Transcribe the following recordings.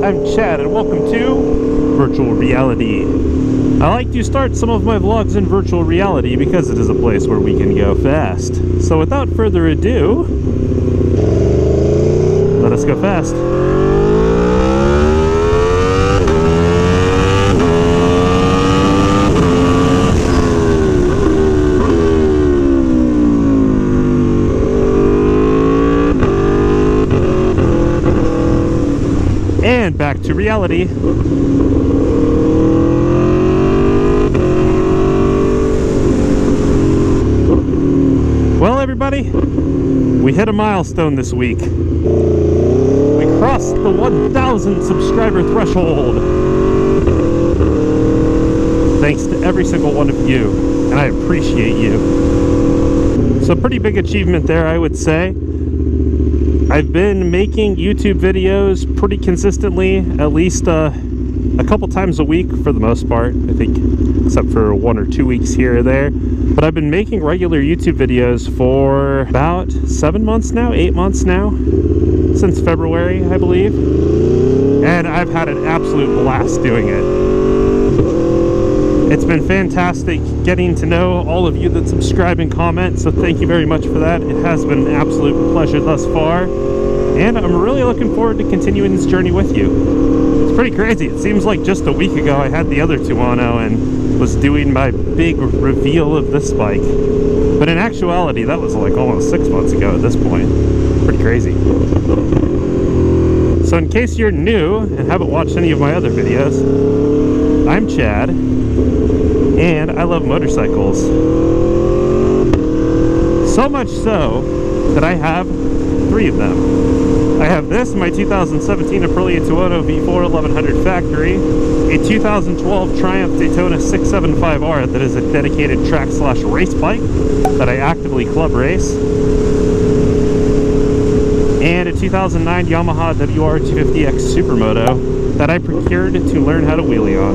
I'm Chad and welcome to Virtual Reality. I like to start some of my vlogs in virtual reality because it is a place where we can go fast. So without further ado, let us go fast. And back to reality. Well, everybody, we hit a milestone this week. We crossed the 1,000 subscriber threshold. Thanks to every single one of you, and I appreciate you. So pretty big achievement there, I would say. I've been making YouTube videos pretty consistently, at least a couple times a week for the most part, I think, except for 1 or 2 weeks here or there. But I've been making regular YouTube videos for about 7 months now, 8 months now, since February, I believe. And I've had an absolute blast doing it. It's been fantastic getting to know all of you that subscribe and comment, so thank you very much for that. It has been an absolute pleasure thus far, and I'm really looking forward to continuing this journey with you. It's pretty crazy. It seems like just a week ago I had the other Tuono and was doing my big reveal of this bike. But in actuality, that was like almost 6 months ago at this point. Pretty crazy. So in case you're new and haven't watched any of my other videos, I'm Chad, and I love motorcycles. So much so that I have 3 of them. I have this, my 2017 Aprilia Tuono V4 1100 factory, a 2012 Triumph Daytona 675R that is a dedicated track/race bike that I actively club race, and a 2009 Yamaha WR250X Supermoto that I procured to learn how to wheelie on.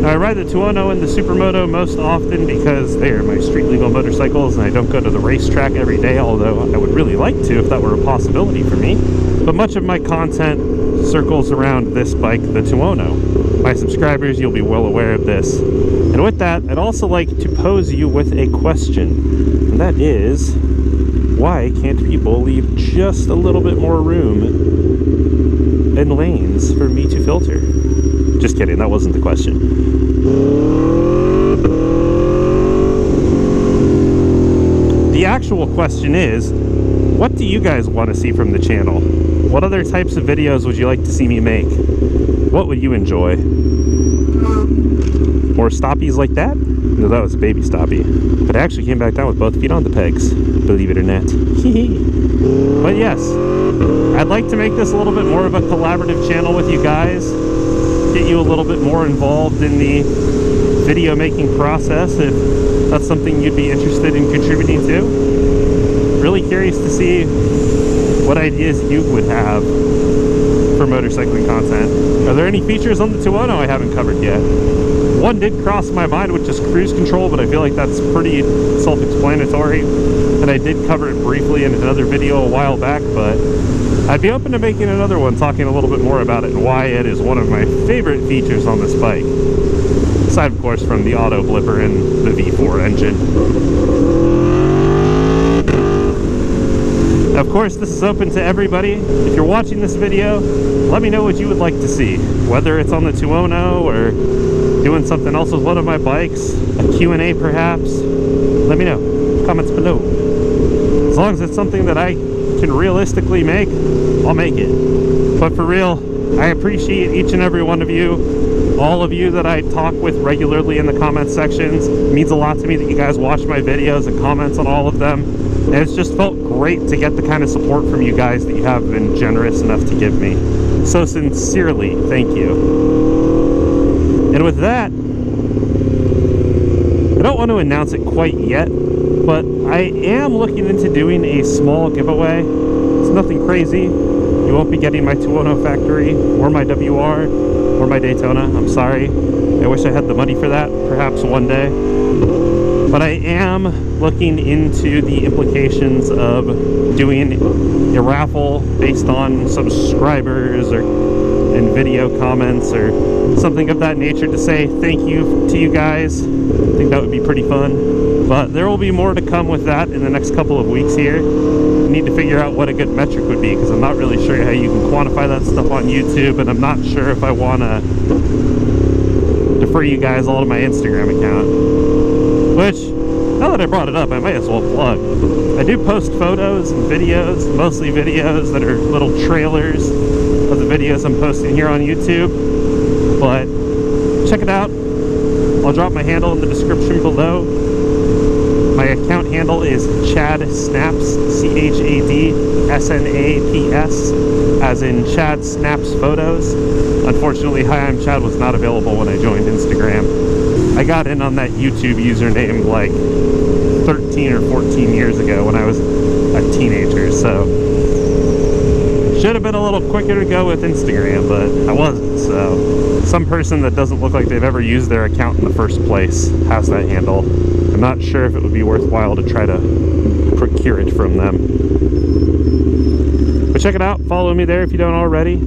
Now, I ride the Tuono and the Supermoto most often because they are my street legal motorcycles and I don't go to the racetrack every day, although I would really like to if that were a possibility for me. But much of my content circles around this bike, the Tuono. My subscribers, you'll be well aware of this. And with that, I'd also like to pose you with a question, and that is, why can't people leave just a little bit more room and lanes for me to filter? Just kidding, that wasn't the question. The actual question is, what do you guys want to see from the channel? What other types of videos would you like to see me make? What would you enjoy? More stoppies like that? No, that was a baby stoppie. But I actually came back down with both feet on the pegs, believe it or not. But yes, I'd like to make this a little bit more of a collaborative channel with you guys. Get you a little bit more involved in the video making process if that's something you'd be interested in contributing to. Really curious to see what ideas you would have for motorcycling content. Are there any features on the Tuono I haven't covered yet? One did cross my mind, which is cruise control, but I feel like that's pretty self-explanatory, and I did cover it briefly in another video a while back, but I'd be open to making another one talking a little bit more about it and why it is one of my favorite features on this bike. Aside, of course, from the auto blipper and the V4 engine. Of course, this is open to everybody. If you're watching this video, let me know what you would like to see. Whether it's on the Tuono or doing something else with one of my bikes, a Q&A perhaps, let me know. Comments below. As long as it's something that I can realistically make, I'll make it. But for real, I appreciate each and every one of you. All of you that I talk with regularly in the comment sections. It means a lot to me that you guys watch my videos and comments on all of them. And it's just felt great to get the kind of support from you guys that you have been generous enough to give me. So sincerely, thank you. And with that, I don't want to announce it quite yet, but I am looking into doing a small giveaway. It's nothing crazy. You won't be getting my Tuono factory, or my WR, or my Daytona. I'm sorry. I wish I had the money for that, perhaps one day. But I am looking into the implications of doing a raffle based on subscribers and video comments or something of that nature to say thank you to you guys. I think that would be pretty fun. But there will be more to come with that in the next couple of weeks here. I need to figure out what a good metric would be, because I'm not really sure how you can quantify that stuff on YouTube, and I'm not sure if I want to defer you guys all to my Instagram account. Which, now that I brought it up, I might as well plug. I do post photos and videos, mostly videos that are little trailers of the videos I'm posting here on YouTube. But check it out. I'll drop my handle in the description below. My account handle is Chad Snaps, CHADSNAPS, as in Chad Snaps Photos. Unfortunately, Hi, I'm Chad was not available when I joined Instagram. I got in on that YouTube username like 13 or 14 years ago when I was a teenager, so should have been a little quicker to go with Instagram, but I wasn't. So some person that doesn't look like they've ever used their account in the first place has that handle. I'm not sure if it would be worthwhile to try to procure it from them. But check it out, follow me there if you don't already.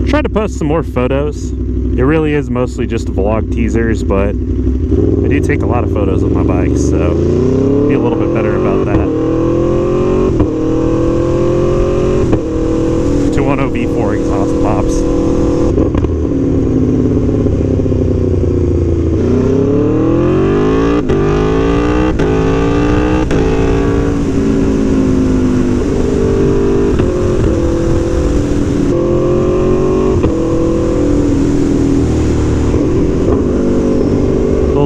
Try to post some more photos. It really is mostly just vlog teasers, but I do take a lot of photos of my bike, so be a little bit better about that. Tuono V4 exhaust pops.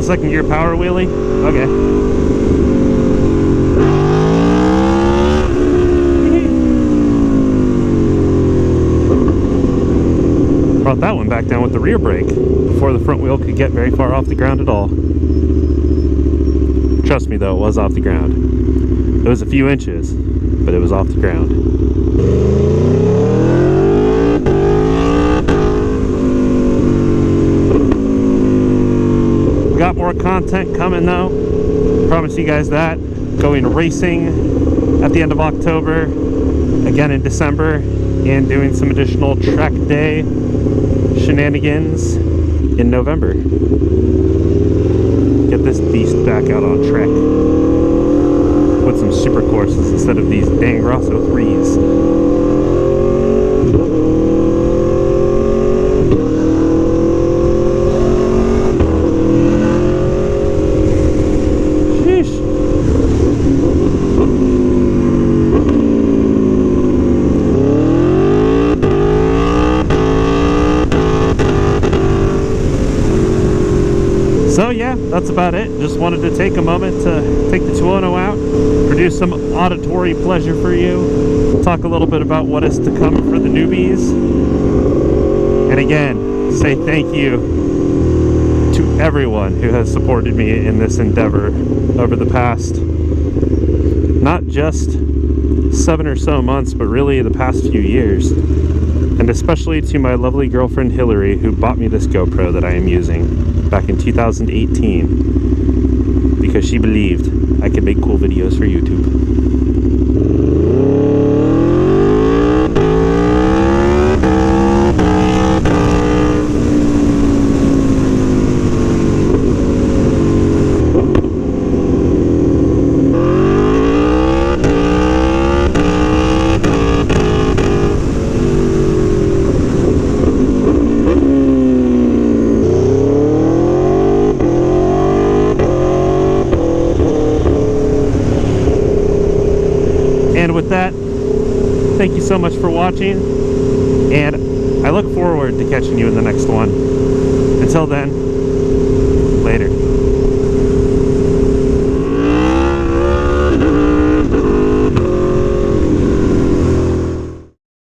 Second gear power wheelie? Okay. Brought that one back down with the rear brake before the front wheel could get very far off the ground at all. Trust me though, it was off the ground. It was a few inches, but it was off the ground. Got more content coming though, promise you guys that. Going racing at the end of October, again in December, and doing some additional track day shenanigans in November. Get this beast back out on track with some super courses instead of these dang Rosso 3s. So yeah, that's about it. Just wanted to take a moment to take the Tuono out, produce some auditory pleasure for you, talk a little bit about what is to come for the newbies, and again, say thank you to everyone who has supported me in this endeavor over the past, not just 7 or so months, but really the past few years. And especially to my lovely girlfriend Hillary, who bought me this GoPro that I am using back in 2018 because she believed I could make cool videos for YouTube. And with that, thank you so much for watching, and I look forward to catching you in the next one. Until then, later.